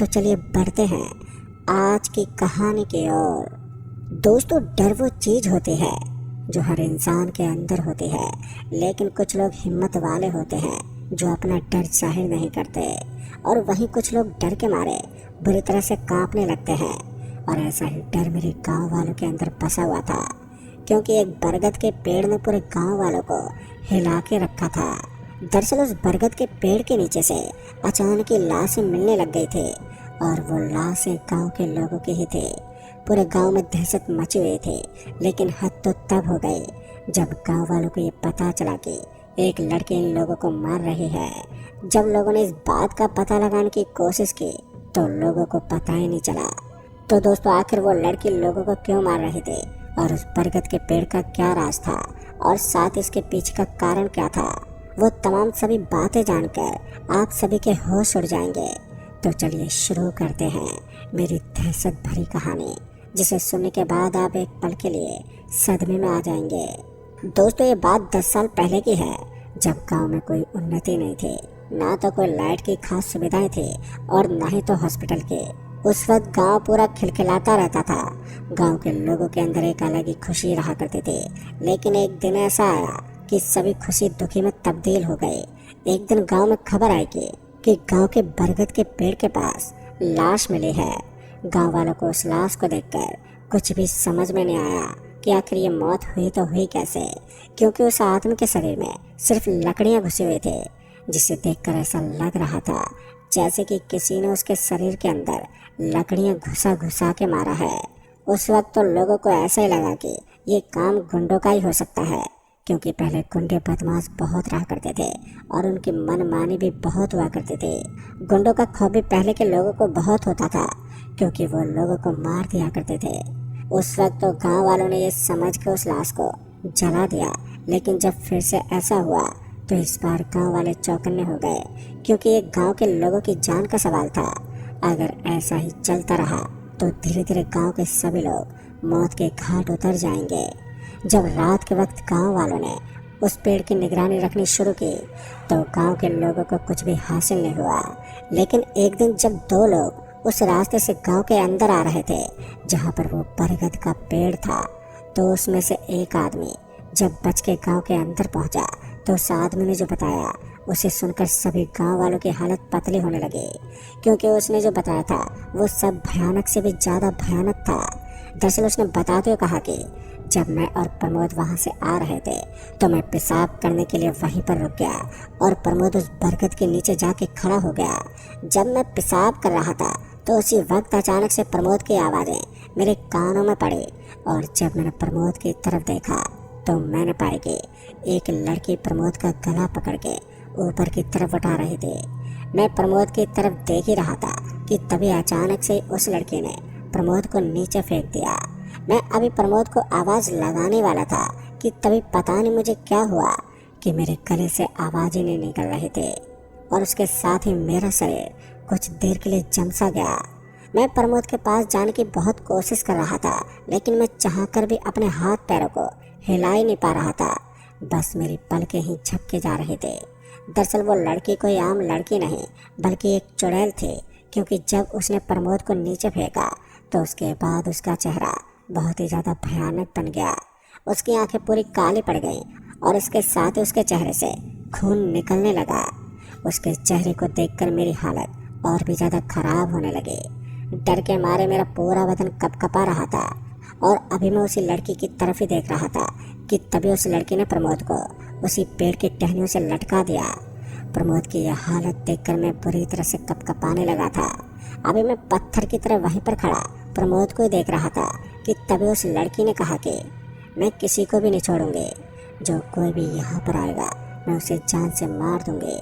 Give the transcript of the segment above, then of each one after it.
तो चलिए बढ़ते हैं आज की कहानी की ओर। दोस्तों, डर वो चीज होती है जो हर इंसान के अंदर होती है, लेकिन कुछ लोग हिम्मत वाले होते हैं जो अपना डर जाहिर नहीं करते, और वहीं कुछ लोग डर के मारे बुरी तरह से कांपने लगते हैं। और ऐसा ही डर मेरे गांव वालों के अंदर बसा हुआ था, क्योंकि एक बरगद के पेड़ ने पूरे गांव वालों को हिला के रखा था। दरअसल उस बरगद के पेड़ के नीचे से अचानक ही लाशें मिलने लग गई थी, और वो लाशें गांव के लोगों की ही थे। पूरे गांव में दहशत मची हुई थी, लेकिन हद तो तब हो गई जब गांव वालों को ये पता चला कि एक लड़की इन लोगों को मार रही है। जब लोगों ने इस बात का पता लगाने की कोशिश की तो लोगों को पता ही नहीं चला। तो दोस्तों, आखिर वो लड़की लोगों को क्यों मार रही थी, और उस बरगद के पेड़ का क्या राज था, और साथ इसके पीछे का कारण क्या था, वो तमाम सभी बातें जानकर आप सभी के होश उड़ जाएंगे। तो चलिए शुरू करते हैं मेरी दहशत भरी कहानी, जिसे सुनने के बाद आप एक पल के लिए सदमे में आ जाएंगे। दोस्तों, ये बात 10 साल पहले की है, जब गांव में कोई उन्नति नहीं थी, ना तो कोई लाइट की खास सुविधाएं थी और ना ही तो हॉस्पिटल के। उस वक्त गांव पूरा खिलखिलाता रहता था। गांव के लोगों के अंदर एक अलग ही खुशी रहा करती थी। लेकिन एक दिन ऐसा आया कि सभी खुशी दुखी में तब्दील हो गए। एक दिन गांव में खबर आई कि गांव के बरगद के पेड़ के पास लाश मिली है। गांव वालों को उस लाश को देखकर कुछ भी समझ में नहीं आया कि आखिर ये मौत हुई तो हुई कैसे, क्योंकि उस आदमी के शरीर में सिर्फ लकड़ियां घुसी हुई थी, जिसे देखकर ऐसा लग रहा था जैसे कि किसी ने उसके शरीर के अंदर लकड़ियां घुसा घुसा के मारा है। उस वक्त तो लोगों को ऐसा ही लगा कि ये काम गुंडों का ही हो सकता है, क्योंकि पहले गुंडे बदमाश बहुत रहा करते थे और उनकी मनमानी भी बहुत हुआ करती थी। गुंडों का खौफ भी पहले के लोगों को बहुत होता था, क्योंकि वो लोगों को मार दिया करते थे। उस वक्त तो गांव वालों ने ये समझ के उस लाश को जला दिया, लेकिन जब फिर से ऐसा हुआ तो इस बार गांव वाले चौकन्ने हो गए, क्योंकि ये गांव के लोगों की जान का सवाल था। अगर ऐसा ही चलता रहा तो धीरे धीरे गांव के सभी लोग मौत के घाट उतर जाएंगे। जब रात के वक्त गांव वालों ने उस पेड़ की निगरानी रखनी शुरू की तो गांव के लोगों को कुछ भी हासिल नहीं हुआ। लेकिन एक दिन जब 2 लोग उस रास्ते से गांव के अंदर आ रहे थे जहां पर वो बरगद का पेड़ था, तो उसमें से एक आदमी जब बच के गांव के अंदर पहुंचा तो उस आदमी ने जो बताया उसे सुनकर सभी गांव वालों की हालत पतली होने लगी, क्योंकि उसने जो बताया था वो सब भयानक से भी ज्यादा भयानक था। दरअसल उसने बताते हुए कहा कि जब मैं और प्रमोद वहां से आ रहे थे तो मैं पेशाब करने के लिए वहीं पर रुक गया, और प्रमोद उस बरगद के नीचे जाके खड़ा हो गया। जब मैं पेशाब कर रहा था तो उसी वक्त अचानक से प्रमोद की आवाज़ें मेरे कानों में पड़ी, और जब मैंने प्रमोद की तरफ देखा तो मैंने पाया कि एक लड़की प्रमोद का गला पकड़ के ऊपर की तरफ उठा रही थी। मैं प्रमोद की तरफ देख ही रहा था कि तभी अचानक से उस लड़की ने प्रमोद को नीचे फेंक दिया। मैं अभी प्रमोद को आवाज़ लगाने वाला था कि तभी पता नहीं मुझे क्या हुआ कि मेरे गले से आवाज़ें नहीं निकल रही थी, और उसके साथ ही मेरा शरीर कुछ देर के लिए जम सा गया। मैं प्रमोद के पास जाने की बहुत कोशिश कर रहा था, लेकिन मैं चाहकर भी अपने हाथ पैरों को हिला ही नहीं पा रहा था। बस मेरी पलकें ही झपके जा रहे थे। दरअसल वो लड़की कोई आम लड़की नहीं बल्कि एक चुड़ैल थी, क्योंकि जब उसने प्रमोद को नीचे फेंका तो उसके बाद उसका चेहरा बहुत ही ज़्यादा भयानक बन गया। उसकी आंखें पूरी काली पड़ गईं, और इसके साथ ही उसके चेहरे से खून निकलने लगा। उसके चेहरे को देखकर मेरी हालत और भी ज़्यादा खराब होने लगी। डर के मारे मेरा पूरा बदन कँपा रहा था, और अभी मैं उसी लड़की की तरफ ही देख रहा था कि तभी उस लड़की ने प्रमोद को उसी पेड़ की टहनियों से लटका दिया। प्रमोद की यह हालत देखकर मैं बुरी तरह से कँपाने लगा था। अभी मैं पत्थर की तरह वहीं पर खड़ा प्रमोद को ही देख रहा था कि तभी उस लड़की ने कहा कि मैं किसी को भी नहीं छोड़ूंगी, जो कोई भी यहाँ पर आएगा मैं उसे जान से मार दूंगी।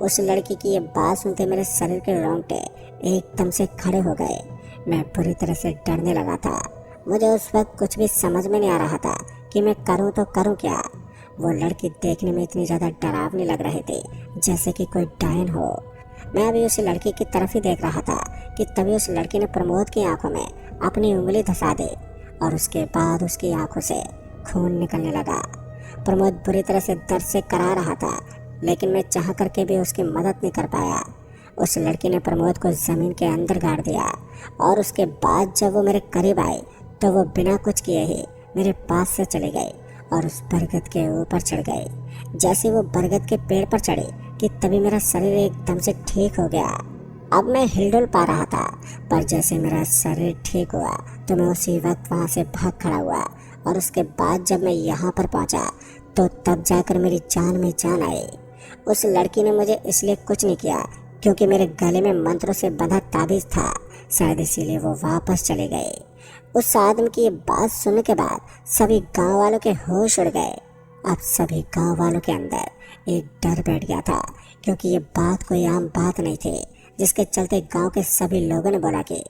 उस लड़की की ये बात सुनते मेरे शरीर के रोंगटे एकदम से खड़े हो गए। मैं बुरी तरह से डरने लगा था। मुझे उस वक्त कुछ भी समझ में नहीं आ रहा था कि मैं करूं तो करूं क्या। वो लड़की देखने में इतनी ज़्यादा डरावनी लग रही थी जैसे कि कोई डायन हो। मैं अभी उस लड़की की तरफ ही देख रहा था कि तभी उस लड़की ने प्रमोद की आंखों में अपनी उंगली धंसा दी, और उसके बाद उसकी आंखों से खून निकलने लगा। प्रमोद बुरी तरह से दर्द से करा रहा था, लेकिन मैं चाह करके भी उसकी मदद नहीं कर पाया। उस लड़की ने प्रमोद को जमीन के अंदर गाड़ दिया और उसके बाद जब वो मेरे करीब आई तो वो बिना कुछ किए ही मेरे पास से चली गई और उस बरगद के ऊपर चढ़ गई। जैसे वो बरगद के पेड़ पर चढ़ी कि तभी मेरा शरीर एकदम से ठीक हो गया। अब मैं हिलडुल पा रहा था, पर जैसे मेरा शरीर ठीक हुआ तो मैं उसी वक्त वहां से भाग खड़ा हुआ और उसके बाद जब मैं यहाँ पर पहुंचा तो तब जाकर मेरी जान में जान आई। उस लड़की ने मुझे इसलिए कुछ नहीं किया क्योंकि मेरे गले में मंत्रों से बंधा ताबीज था, शायद इसीलिए वो वापस चले गए। उस आदमी की ये बात सुनने के बाद सभी गांव वालों के होश उड़ गए। अब सभी गांव वालों के अंदर एक डर बैठ गया था क्योंकि ये बात कोई आम बात नहीं थी, जिसके चलते गांव के सभी लोगों ने बोला कि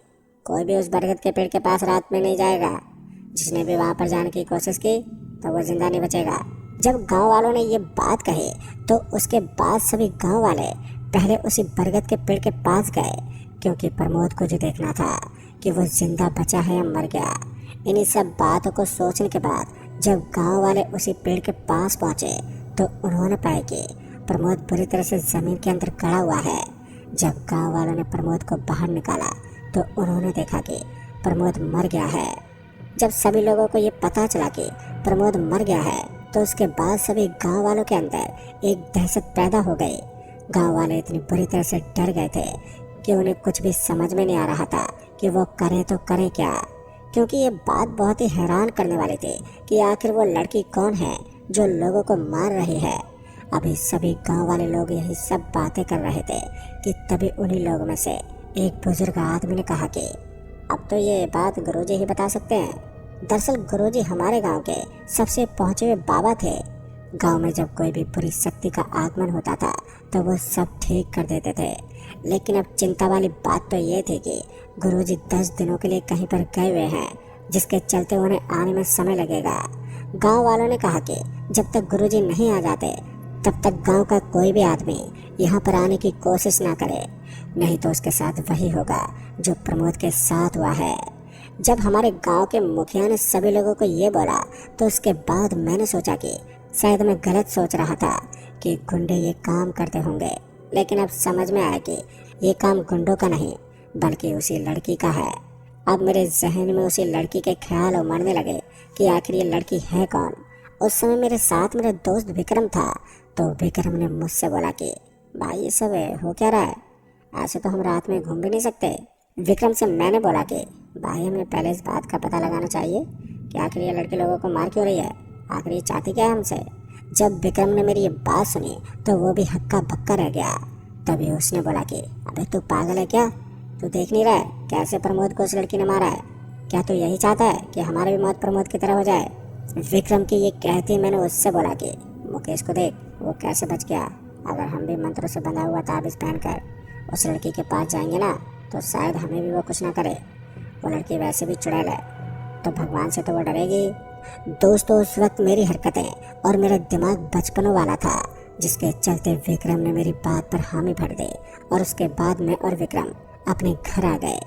कोई भी उस बरगद के पेड़ के पास रात में नहीं जाएगा। जिसने भी वहां पर जाने की कोशिश की तो वो जिंदा नहीं बचेगा। जब गांव वालों ने ये बात कही तो उसके बाद सभी गांव वाले पहले उसी बरगद के पेड़ के पास गए क्योंकि प्रमोद को जो देखना था कि वो जिंदा बचा है या मर गया। इन्हीं सब बातों को सोचने के बाद जब गांव वाले उसी पेड़ के पास पहुंचे तो उन्होंने पाया कि प्रमोद बुरी तरह से जमीन के अंदर गड़ा हुआ है। जब गांव वालों ने प्रमोद को बाहर निकाला तो उन्होंने देखा कि प्रमोद मर गया है। जब सभी लोगों को ये पता चला कि प्रमोद मर गया है तो उसके बाद सभी गांव वालों के अंदर एक दहशत पैदा हो गई। गांव वाले इतनी बुरी तरह से डर गए थे कि उन्हें कुछ भी समझ में नहीं आ रहा था कि वो करें तो करें क्या, क्योंकि ये बात बहुत ही हैरान करने वाली थी कि आखिर वो लड़की कौन है जो लोगों को मार रही है। अभी सभी गांव वाले लोग यही सब बातें कर रहे थे कि तभी उन्हीं लोगों में से एक बुजुर्ग आदमी ने कहा कि अब तो ये बात गुरुजी ही बता सकते हैं। दरअसल गुरुजी हमारे गांव के सबसे पहुंचे हुए बाबा थे। गांव में जब कोई भी बुरी शक्ति का आगमन होता था तो वो सब ठीक कर देते थे, लेकिन अब चिंता वाली बात तो ये थी कि गुरुजी 10 दिनों के लिए कहीं पर गए हुए हैं, जिसके चलते उन्हें आने में समय लगेगा। गांव वालों ने कहा कि जब तक गुरुजी नहीं आ जाते तब तक गांव का कोई भी आदमी यहाँ पर आने की कोशिश ना करे, नहीं तो उसके साथ वही होगा जो प्रमोद के साथ हुआ है। जब हमारे गांव के मुखिया ने सभी लोगों को ये बोला तो उसके बाद मैंने सोचा कि शायद मैं गलत सोच रहा था कि गुंडे ये काम करते होंगे, लेकिन अब समझ में आया कि ये काम गुंडों का नहीं बल्कि उसी लड़की का है। अब मेरे जहन में उसी लड़की के ख्याल उमड़ने लगे कि आखिर ये लड़की है कौन। उस समय मेरे साथ मेरा दोस्त विक्रम था, तो विक्रम ने मुझसे बोला कि भाई ये सब हो क्या रहा है, ऐसे तो हम रात में घूम भी नहीं सकते। विक्रम से मैंने बोला कि भाई हमें पहले इस बात का पता लगाना चाहिए कि आखिर ये लड़की लोगों को मार क्यों रही है, आखिर ये चाहती क्या है हमसे। जब विक्रम ने मेरी ये बात सुनी तो वो भी हक्का बक्का रह गया। तभी उसने बोला कि अबे तू पागल है क्या, तू देख नहीं रहा है कैसे प्रमोद को उस लड़की ने मारा है, क्या तू यही चाहता है कि हमारी भी मौत प्रमोद की तरह हो जाए। विक्रम की ये कहते मैंने उससे बोला कि मुकेश को देख वो कैसे बच गया, अगर हम भी मंत्रों से बंधा हुआ ताबीज पहनकर उस लड़की के पास जाएंगे ना तो शायद हमें भी वो कुछ ना करे। वो लड़की वैसे भी चुड़ैल है तो भगवान से तो वो डरेगी। दोस्तों उस वक्त मेरी हरकतें और मेरा दिमाग बचपनों वाला था, जिसके चलते विक्रम ने मेरी बात पर हामी भर दी और उसके बाद मैं और विक्रम अपने घर आ गए।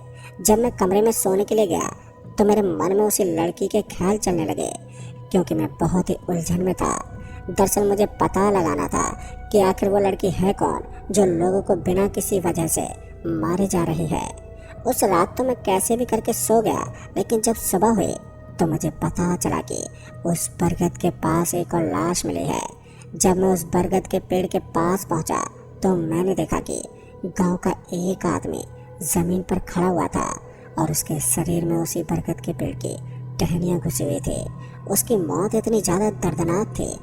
जब मैं कमरे में सोने के लिए गया तो मेरे मन में उसी लड़की के ख्याल चलने लगे क्योंकि मैं बहुत ही उलझन में था। दरअसल मुझे पता लगाना था कि आखिर वो लड़की है कौन जो लोगों को बिना किसी वजह से मारे जा रही है। उस रात तो मैं कैसे भी करके सो गया, लेकिन जब सुबह हुई तो मुझे पता चला कि उस बरगद के पास एक और लाश मिली है। जब मैं उस बरगद के पेड़ के पास पहुंचा तो मैंने देखा कि गांव का एक आदमी जमीन पर खड़ा हुआ था और उसके शरीर में उसी बरगद के पेड़ की टहनियाँ घुसी हुई थी। उसकी मौत इतनी ज़्यादा दर्दनाक थी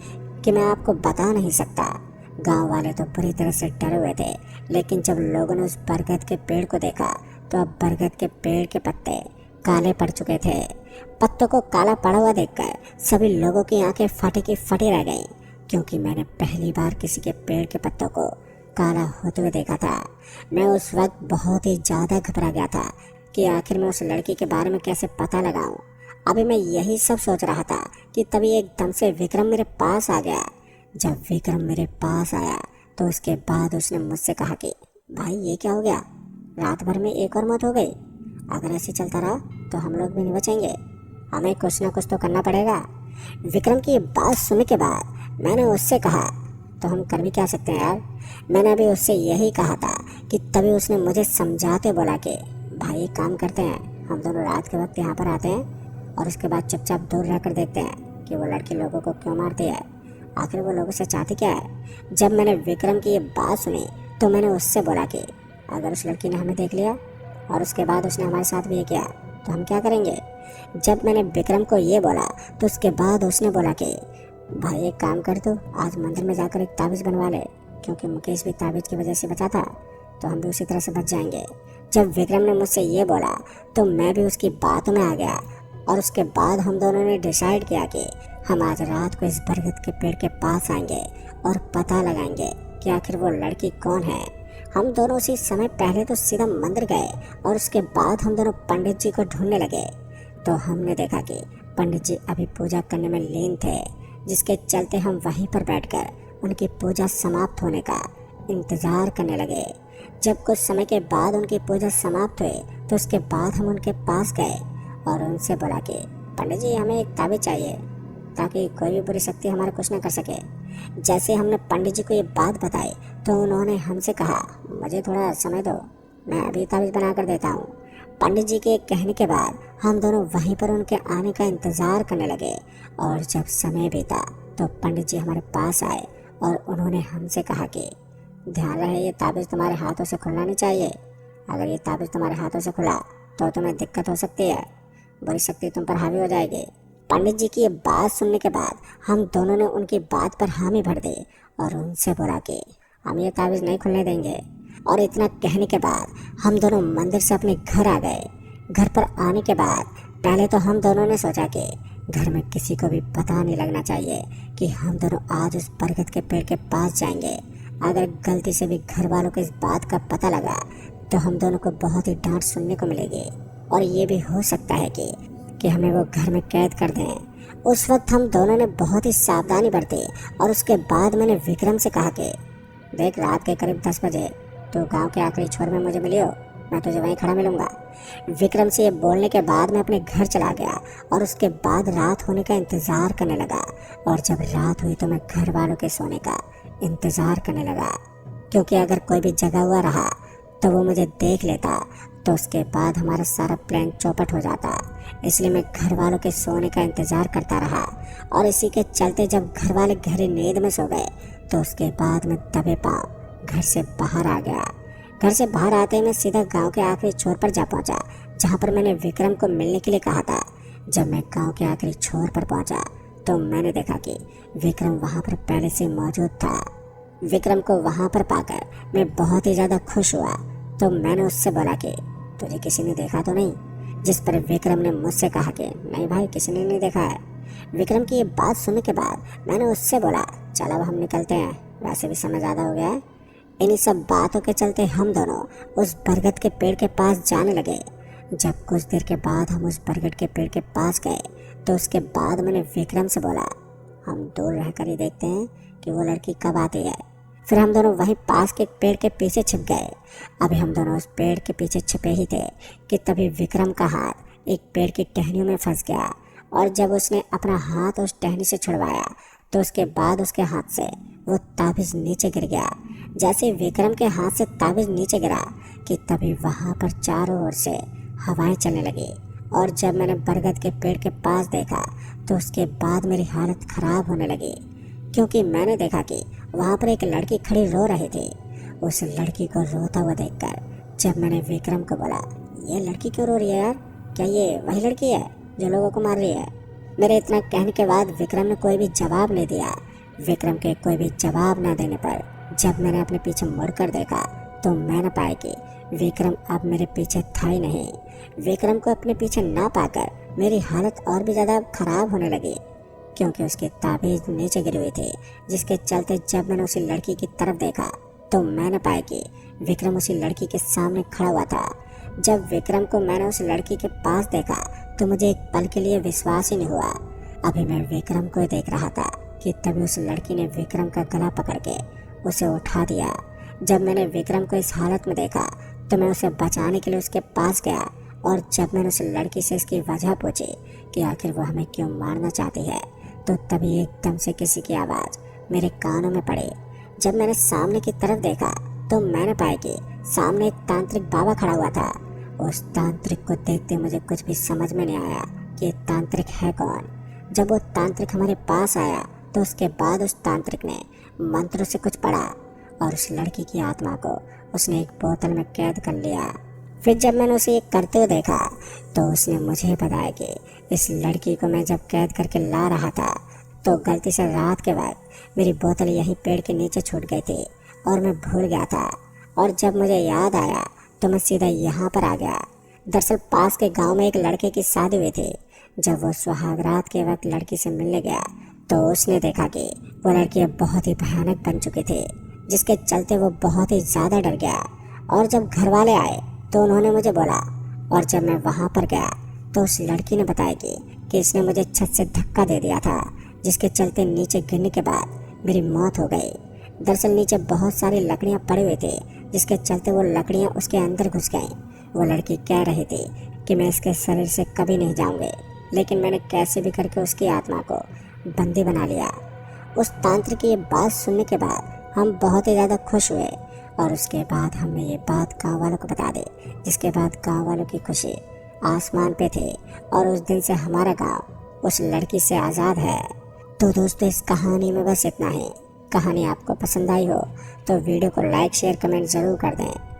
कि मैं आपको बता नहीं सकता। गांव वाले तो बुरी तरह से डरे हुए थे, लेकिन जब लोगों ने उस बरगद के पेड़ को देखा तो अब बरगद के पेड़ के पत्ते काले पड़ चुके थे। पत्तों को काला पड़ा हुआ देखकर सभी लोगों की आंखें फटी की फटी रह गईं, क्योंकि मैंने पहली बार किसी के पेड़ के पत्तों को काला होते हुए देखा था। मैं उस वक्त बहुत ही ज़्यादा घबरा गया था कि आखिर मैं उस लड़की के बारे में कैसे पता लगाऊं। अभी मैं यही सब सोच रहा था कि तभी एकदम से विक्रम मेरे पास आ गया। जब विक्रम मेरे पास आया तो उसके बाद उसने मुझसे कहा कि भाई ये क्या हो गया, रात भर में एक और मौत हो गई। अगर ऐसे चलता रहा तो हम लोग भी नहीं बचेंगे, हमें कुछ ना कुछ तो करना पड़ेगा। विक्रम की ये बात सुनने के बाद मैंने उससे कहा तो हम कर भी क्या सकते हैं यार। मैंने अभी उससे यही कहा था कि तभी उसने मुझे समझाते बोला कि भाई एक काम करते हैं, हम दोनों रात के वक्त यहाँ पर आते हैं और उसके बाद चुपचाप दूर रहकर देखते हैं कि वो लड़की लोगों को क्यों मारती है, आखिर वो लोगों से चाहती क्या है। जब मैंने विक्रम की ये बात सुनी तो मैंने उससे बोला कि अगर उस लड़की ने हमें देख लिया और उसके बाद उसने हमारे साथ भी ये किया तो हम क्या करेंगे। जब मैंने विक्रम को ये बोला तो उसके बाद उसने बोला कि भाई एक काम कर, तो आज मंदिर में जाकर एक ताबीज़ बनवा ले, क्योंकि मुकेश भी ताबीज़ की वजह से बचा था तो हम भी उसी तरह से बच जाएंगे। जब विक्रम ने मुझसे ये बोला तो मैं भी उसकी बातों में आ गया और उसके बाद हम दोनों ने डिसाइड किया कि हम आज रात को इस बरगद के पेड़ के पास आएंगे और पता लगाएंगे कि आखिर वो लड़की कौन है। हम दोनों उसी समय पहले तो सीधा मंदिर गए और उसके बाद हम दोनों पंडित जी को ढूंढने लगे। तो हमने देखा कि पंडित जी अभी पूजा करने में लीन थे, जिसके चलते हम वहीं पर बैठकर उनकी पूजा समाप्त होने का इंतज़ार करने लगे। जब कुछ समय के बाद उनकी पूजा समाप्त हुई तो उसके बाद हम उनके पास गए और उनसे बोला कि पंडित जी हमें एक ताबीज़ चाहिए ताकि कोई भी बुरी शक्ति हमारा कुछ न कर सके। जैसे हमने पंडित जी को ये बात बताई तो उन्होंने हमसे कहा मुझे थोड़ा समय दो, मैं अभी ताबीज़ बना कर देता हूँ। पंडित जी के कहने के बाद हम दोनों वहीं पर उनके आने का इंतज़ार करने लगे और जब समय बीता तो पंडित जी हमारे पास आए और उन्होंने हमसे कहा कि ध्यान रहे ये ताबीज़ तुम्हारे हाथों से खुलना नहीं चाहिए। अगर ये ताबीज़ तुम्हारे हाथों से खुला तो तुम्हें दिक्कत हो सकती है, बुरी शक्ति तुम पर हावी हो जाएगी। पंडित जी की ये बात सुनने के बाद हम दोनों ने उनकी बात पर हामी भर दी और उनसे बोला कि हम ये ताबीज़ नहीं खुलने देंगे। और इतना कहने के बाद हम दोनों मंदिर से अपने घर आ गए। घर पर आने के बाद पहले तो हम दोनों ने सोचा कि घर में किसी को भी पता नहीं लगना चाहिए कि हम दोनों आज उस बरगद के पेड़ के पास जाएंगे। अगर गलती से भी घर वालों को इस बात का पता लगा तो हम दोनों को बहुत ही डांट सुनने को मिलेगी और ये भी हो सकता है कि हमें वो घर में कैद कर दें। उस वक्त हम दोनों ने बहुत ही सावधानी बरती और उसके बाद मैंने विक्रम से कहा कि देख रात के करीब 10 बजे तो गांव के आखिरी छोर में मुझे मिलियो, मैं तुझे वहीं खड़ा मिलूंगा। विक्रम से ये बोलने के बाद मैं अपने घर चला गया और उसके बाद रात होने का इंतज़ार करने लगा। और जब रात हुई तो मैं घर वालों के सोने का इंतज़ार करने लगा, क्योंकि अगर कोई भी जगा हुआ रहा तो वो मुझे देख लेता तो उसके बाद हमारा सारा प्लान चौपट हो जाता। इसलिए मैं घर वालों के सोने का इंतज़ार करता रहा और इसी के चलते जब घर वाले गहरी नींद में सो गए तो उसके बाद मैं दबे पाँव घर से बाहर आ गया। घर से बाहर आते ही मैं सीधा गांव के आखिरी छोर पर जा पहुंचा, जहां पर मैंने विक्रम को मिलने के लिए कहा था। जब मैं गांव के आखिरी छोर पर पहुंचा तो मैंने देखा कि विक्रम वहां पर पहले से मौजूद था। विक्रम को वहां पर पाकर मैं बहुत ही ज़्यादा खुश हुआ। तो मैंने उससे बोला कि तुझे किसी ने देखा तो नहीं, जिस पर विक्रम ने मुझसे कहा कि नहीं भाई किसी ने नहीं देखा है। विक्रम की ये बात सुनने के बाद मैंने उससे बोला चल अब हम निकलते हैं, वैसे भी समय ज़्यादा हो गया है। इन्हीं सब बातों के चलते हम दोनों उस बरगद के पेड़ के पास जाने लगे। जब कुछ देर के बाद हम उस बरगद के पेड़ के पास गए तो उसके बाद मैंने विक्रम से बोला हम दूर रहकर ही देखते हैं कि वो लड़की कब आती है। फिर हम दोनों वहीं पास के पेड़ के पीछे छिप गए। अभी हम दोनों उस पेड़ के पीछे छिपे ही थे कि तभी विक्रम का हाथ एक पेड़ की टहनियों में फंस गया और जब उसने अपना हाथ उस टहनी से छुड़वाया तो उसके बाद उसके हाथ से वो ताबीज़ नीचे गिर गया। जैसे विक्रम के हाथ से ताबीज़ नीचे गिरा कि तभी वहाँ पर चारों ओर से हवाएं चलने लगी। और जब मैंने बरगद के पेड़ के पास देखा तो उसके बाद मेरी हालत ख़राब होने लगी, क्योंकि मैंने देखा कि वहाँ पर एक लड़की खड़ी रो रही थी। उस लड़की को रोता हुआ देखकर जब मैंने विक्रम को बोला ये लड़की क्यों रो रही है यार, क्या ये वही लड़की है जो लोगों को मार रही है। मेरे इतना कहने के बाद विक्रम ने कोई भी जवाब नहीं दिया। विक्रम के कोई भी जवाब न देने पर जब मैंने अपने पीछे मुड़कर देखा तो मैंने पाया कि विक्रम अब मेरे पीछे था ही नहीं। विक्रम को अपने पीछे ना पाकर मेरी हालत और भी ज़्यादा ख़राब होने लगी, क्योंकि उसकी ताबीज़ नीचे गिरी हुई थी, जिसके चलते जब मैंने उसी लड़की की तरफ देखा तो मैंने पाया कि विक्रम उसी लड़की के सामने खड़ा हुआ था। जब विक्रम को मैंने उस लड़की के पास देखा तो मुझे एक पल के लिए विश्वास ही नहीं हुआ। अभी मैं विक्रम को देख रहा था कि तभी उस लड़की ने विक्रम का गला पकड़ के उसे उठा दिया। जब मैंने विक्रम को इस हालत में देखा तो मैं उसे बचाने के लिए उसके पास गया और जब मैंने उस लड़की से इसकी वजह पूछी कि आखिर वो हमें क्यों मारना चाहती है तो तभी एकदम से किसी की आवाज़ मेरे कानों में पड़ी जब मैंने सामने की तरफ देखा तो मैंने पाया कि सामने एक तांत्रिक बाबा खड़ा हुआ था। उस तांत्रिक को देखते मुझे कुछ भी समझ में नहीं आया कि तांत्रिक है कौन। जब वो तांत्रिक हमारे पास आया तो उसके बाद उस तांत्रिक ने मंत्र से कुछ पढ़ा और उस लड़की की आत्मा को उसने एक बोतल में कैद कर लिया। फिर जब मैंने उसे ये करते हुए देखा तो उसने मुझे बताया कि इस लड़की को मैं जब कैद करके ला रहा था तो गलती से रात के वक्त मेरी बोतल यही पेड़ के नीचे छूट गई थी और मैं भूल गया था। और जब मुझे याद आया तो मैं सीधा यहाँ पर आ गया। दरअसल पास के गांव में एक लड़के की शादी हुई थी। जब वो सुहागरात के वक्त लड़की से मिलने गया तो उसने देखा कि वो लड़की अब बहुत ही भयानक बन चुकी थी, जिसके चलते वो बहुत ही ज़्यादा डर गया। और जब घर वाले आए तो उन्होंने मुझे बोला, और जब मैं वहाँ पर गया तो उस लड़की ने बताया कि इसने मुझे छत से धक्का दे दिया था, जिसके चलते नीचे गिरने के बाद मेरी मौत हो गई। दरअसल नीचे बहुत सारी लकड़ियाँ पड़ी हुई थी, जिसके चलते वो लकड़ियाँ उसके अंदर घुस गईं। वो लड़की कह रही थी कि मैं इसके शरीर से कभी नहीं जाऊंगी, लेकिन मैंने कैसे भी करके उसकी आत्मा को बंदी बना लिया। उस तांत्रिक की ये बात सुनने के बाद हम बहुत ही ज़्यादा खुश हुए और उसके बाद हमने ये बात गाँव वालों को बता दी, जिसके बाद गाँव वालों की खुशी आसमान पे थी और उस दिन से हमारा गाँव उस लड़की से आज़ाद है। तो दोस्तों, इस कहानी में बस इतना ही। कहानी आपको पसंद आई हो तो वीडियो को लाइक शेयर कमेंट ज़रूर कर दें।